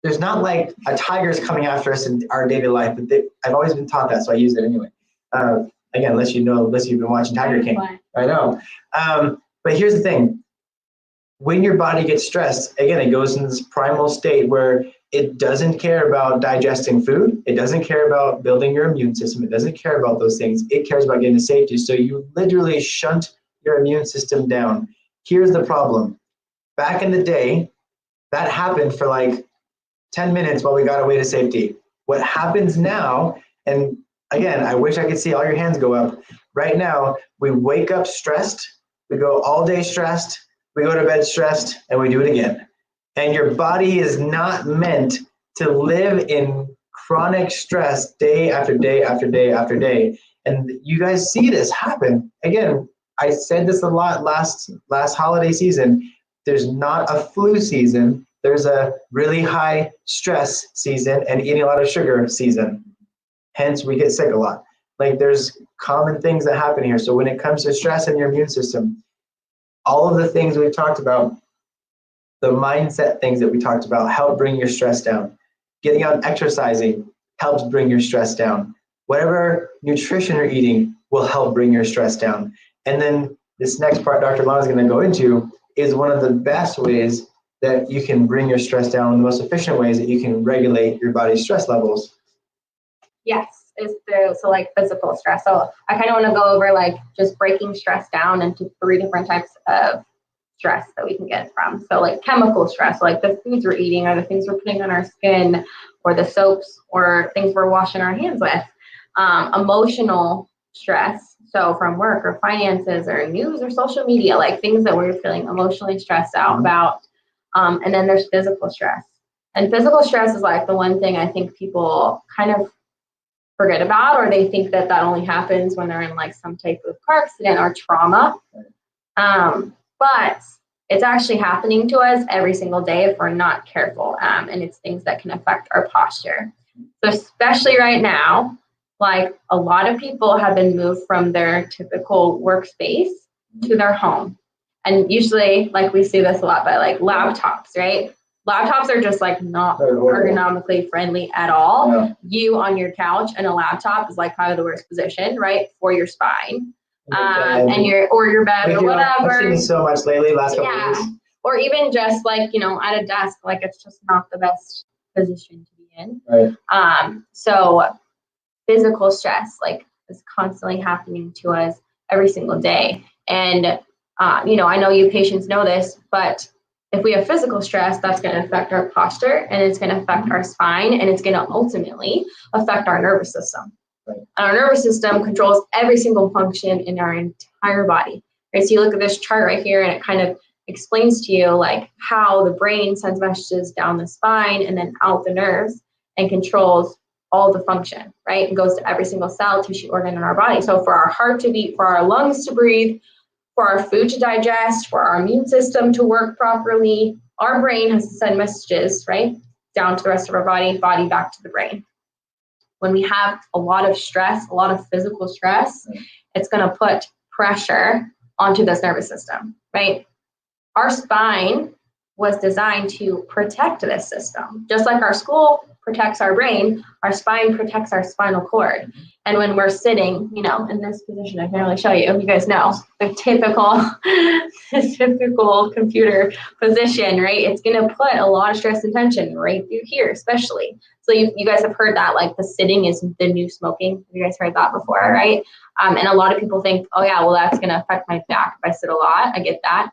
S2: there's not like a tiger's coming after us in our daily life, but I've always been taught that, so I use it anyway. Again, unless you've been watching Tiger King. I know. But here's the thing. When your body gets stressed, again, it goes in this primal state where it doesn't care about digesting food. It doesn't care about building your immune system. It doesn't care about those things. It cares about getting to safety. So you literally shunt your immune system down. Here's the problem. Back in the day, that happened for like 10 minutes while we got away to safety. What happens now, and again, I wish I could see all your hands go up. Right now, we wake up stressed, we go all day stressed, we go to bed stressed, and we do it again. And your body is not meant to live in chronic stress day after day after day after day. And you guys see this happen. Again, I said this a lot last holiday season. There's not a flu season. There's a really high stress season and eating a lot of sugar season. Hence, we get sick a lot. Like there's common things that happen here. So when it comes to stress in your immune system, all of the things we've talked about, the mindset things that we talked about help bring your stress down. Getting out and exercising helps bring your stress down. Whatever nutrition you're eating will help bring your stress down. And then this next part Dr. Alanna is going to go into is one of the best ways that you can bring your stress down, the most efficient ways that you can regulate your body's stress levels.
S1: Yes, is through like physical stress. So I kind of want to go over like just breaking stress down into 3 different types of stress that we can get from. So like chemical stress, like the foods we're eating or the things we're putting on our skin or the soaps or things we're washing our hands with. Emotional stress, so from work or finances or news or social media, like things that we're feeling emotionally stressed out about. And then there's physical stress. And physical stress is like the one thing I think people kind of forget about, or they think that only happens when they're in like some type of car accident or trauma. But it's actually happening to us every single day if we're not careful. And it's things that can affect our posture. So especially right now, like a lot of people have been moved from their typical workspace to their home. And usually, like we see this a lot by like laptops, right? Laptops are just like not ergonomically friendly at all. Yeah. You on your couch and a laptop is like kind of the worst position, right? For your spine. and your bed or whatever.
S2: I've seen this so much lately, last couple of weeks.
S1: Or even just like, at a desk, like it's just not the best position to be in.
S2: Right.
S1: So physical stress, like, is constantly happening to us every single day. And, I know you patients know this, but if we have physical stress, that's going to affect our posture, and it's going to affect our spine, and it's going to ultimately affect our nervous system.
S2: Right.
S1: And our nervous system controls every single function in our entire body. Right? So you look at this chart right here, and it kind of explains to you like how the brain sends messages down the spine and then out the nerves and controls all the function, right? It goes to every single cell, tissue, organ in our body. So for our heart to beat, for our lungs to breathe, for our food to digest, for our immune system to work properly, our brain has to send messages, right, down to the rest of our body back to the brain. When we have a lot of stress, a lot of physical stress, it's going to put pressure onto this nervous system, right? Our spine was designed to protect this system. Just like our skull protects our brain, our spine protects our spinal cord. And when we're sitting, in this position, I can really show you, you guys know, the typical computer position, right? It's going to put a lot of stress and tension right through here, especially. So you guys have heard that, like, the sitting is the new smoking. Have you guys heard that before, right? And a lot of people think, oh yeah, well, that's going to affect my back if I sit a lot. I get that.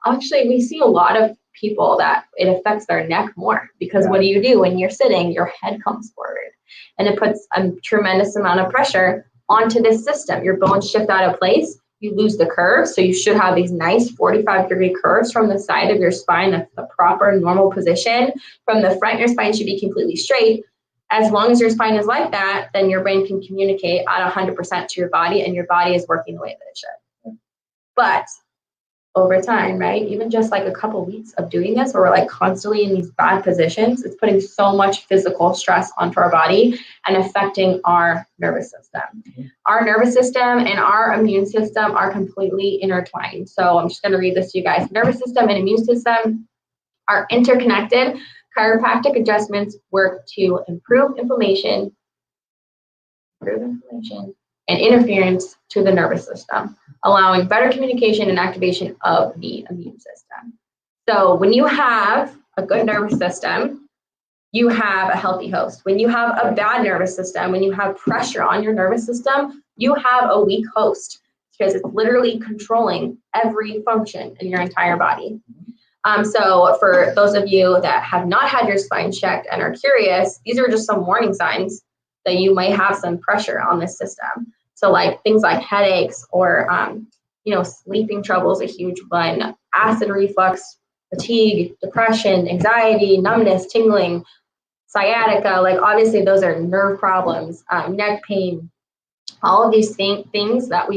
S1: Actually, we see a lot of people that it affects their neck more, because what do when you're sitting? Your head comes forward, and it puts a tremendous amount of pressure onto this system. Your bones shift out of place. You lose the curve. So you should have these nice 45-degree curves from the side of your spine. That's the proper normal position. From the front, your spine should be completely straight. As long as your spine is like that, then your brain can communicate at 100% to your body, and your body is working the way that it should. But over time, right? Even just like a couple weeks of doing this, where we're like constantly in these bad positions, it's putting so much physical stress onto our body and affecting our nervous system. Our nervous system and our immune system are completely intertwined. So I'm just going to read this to you guys. Nervous system and immune system are interconnected. Chiropractic adjustments work to improve inflammation and interference to the nervous system, allowing better communication and activation of the immune system. So when you have a good nervous system, you have a healthy host. When you have a bad nervous system, when you have pressure on your nervous system, you have a weak host, because it's literally controlling every function in your entire body. So for those of you that have not had your spine checked and are curious, these are just some warning signs that you might have some pressure on this system. So like things like headaches or, sleeping trouble is a huge one, acid reflux, fatigue, depression, anxiety, numbness, tingling, sciatica, like obviously those are nerve problems, neck pain, all of these things that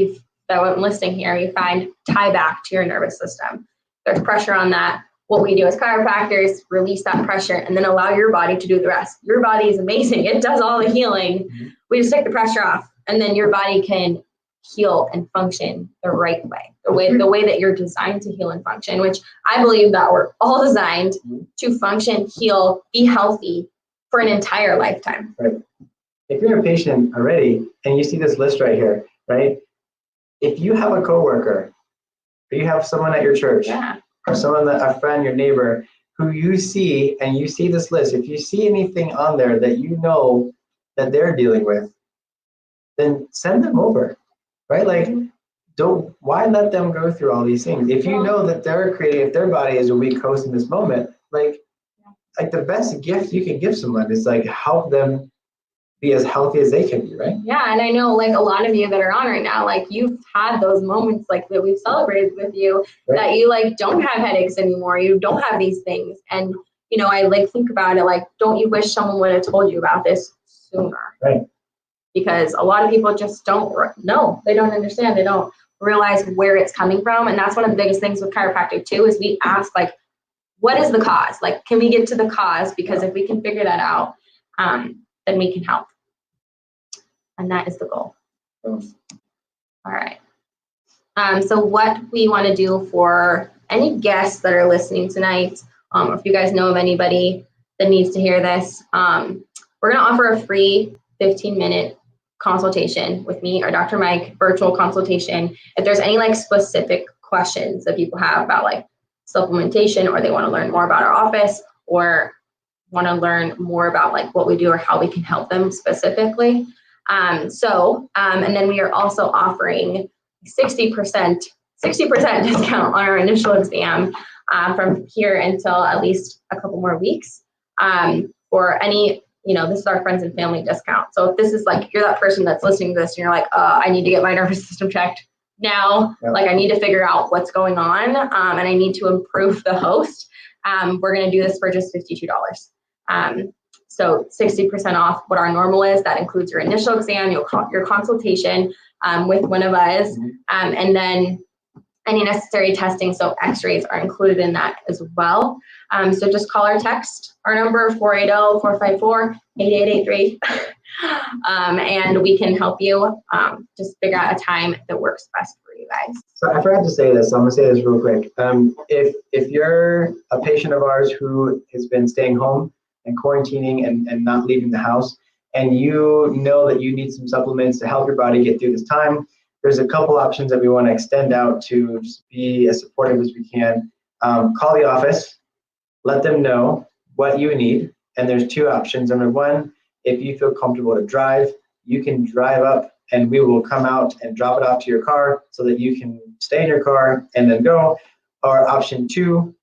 S1: I'm listing here, you find tie back to your nervous system. There's pressure on that. What we do as chiropractors, release that pressure and then allow your body to do the rest. Your body is amazing. It does all the healing. We just take the pressure off, and then your body can heal and function the right way, the way that you're designed to heal and function, which I believe that we're all designed to function, heal, be healthy for an entire lifetime.
S2: Right. If you're a patient already and you see this list right here, right? If you have a coworker, or you have someone at your church, or a friend, your neighbor, who you see, and you see this list, if you see anything on there that you know that they're dealing with, then send them over, right? Like, why let them go through all these things? If you know that if their body is a weak host in this moment, like the best gift you can give someone is like help them be as healthy as they can be, right?
S1: Yeah, and I know like a lot of you that are on right now, like you've had those moments like that we've celebrated with you, that you like don't have headaches anymore, you don't have these things. And I like think about it like, don't you wish someone would have told you about this sooner?
S2: Right.
S1: Because a lot of people just don't know, they don't understand, they don't realize where it's coming from. And that's one of the biggest things with chiropractic too, is we ask like, what is the cause? Like, can we get to the cause? Because if we can figure that out, then we can help. And that is the goal. All right. So what we want to do for any guests that are listening tonight, if you guys know of anybody that needs to hear this, we're going to offer a free 15-minute consultation with me or Dr. Mike, virtual consultation. If there's any like specific questions that people have about like supplementation, or they want to learn more about our office, or want to learn more about like what we do or how we can help them specifically. And then we are also offering 60% discount on our initial exam from here until at least a couple more weeks, for any, this is our friends and family discount. So if this is like, you're that person that's listening to this and you're like, I need to get my nervous system checked now, like I need to figure out what's going on, and I need to improve the host, we're going to do this for just $52. So 60% off what our normal is. That includes your initial exam, your consultation with one of us, and then any necessary testing. So x-rays are included in that as well. So just call or text our number, 480-454-8883. And we can help you just figure out a time that works best for you guys.
S2: So I forgot to say this, so I'm gonna say this real quick. If you're a patient of ours who has been staying home and quarantining and not leaving the house, and you know that you need some supplements to help your body get through this time, there's a couple options that we want to extend out to just be as supportive as we can. Call the office, let them know what you need, and there's two options. Number one, if you feel comfortable to drive, you can drive up and we will come out and drop it off to your car so that you can stay in your car and then go. Or option two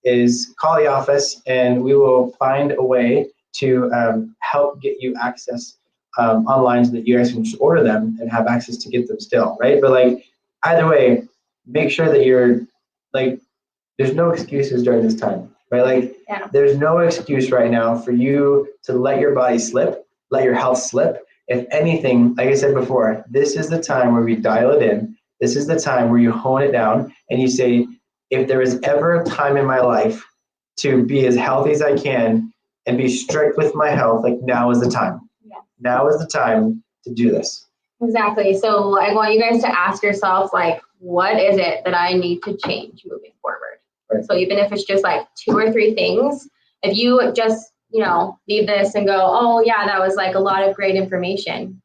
S2: is call the office and we will find a way to help get you access online so that you guys can just order them and have access to get them still, right? But like either way, make sure that you're like, there's no excuses during this time, right? Like there's no excuse right now for you to let your body slip, let your health slip. If anything, like I said before, this is the time where we dial it in. This is the time where you hone it down and you say, if there is ever a time in my life to be as healthy as I can and be strict with my health, like now is the time. Now is the time to do this.
S1: Exactly. So I want you guys to ask yourself, like, what is it that I need to change moving forward? Right. So even if it's just like 2 or 3 things, if you just, leave this and go, oh yeah, that was like a lot of great information.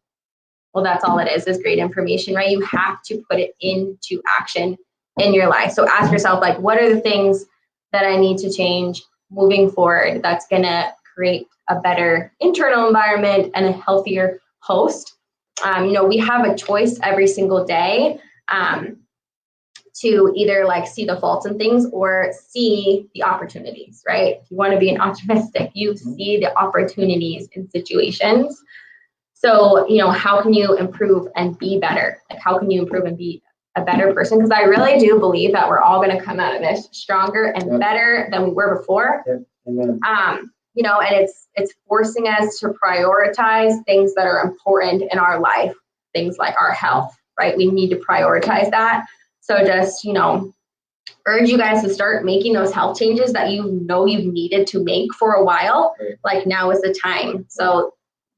S1: Well, that's all it is great information, right? You have to put it into action in your life. So ask yourself, like, what are the things that I need to change moving forward that's going to create a better internal environment and a healthier host? We have a choice every single day to either like see the faults in things or see the opportunities, right? If you want to be an optimistic, you see the opportunities in situations. So, how can you improve and be better? Like, how can you improve and be a better person? Because I really do believe that we're all going to come out of this stronger and better than we were before.
S2: Amen.
S1: And it's forcing us to prioritize things that are important in our life, things like our health, right? We need to prioritize that. So just, urge you guys to start making those health changes that you've needed to make for a while. Right. Like now is the time. So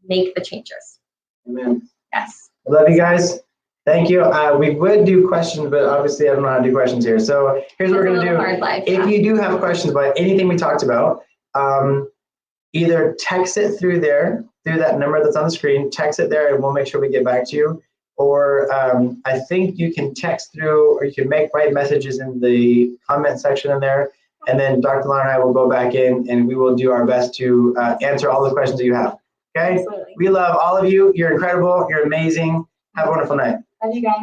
S1: make the changes.
S2: Amen.
S1: Yes.
S2: I love you guys. Thank you. We would do questions, but obviously I don't know how to do questions here. So here's what we're going to do. If you do have questions about anything we talked about, either text it through that number that's on the screen, text it there and we'll make sure we get back to you. Or I think you can text through, or you can write messages in the comment section in there. And then Dr. Alanna and I will go back in and we will do our best to answer all the questions that you have. Okay? Absolutely. We love all of you. You're incredible. You're amazing. Have a wonderful night.
S1: Love you guys.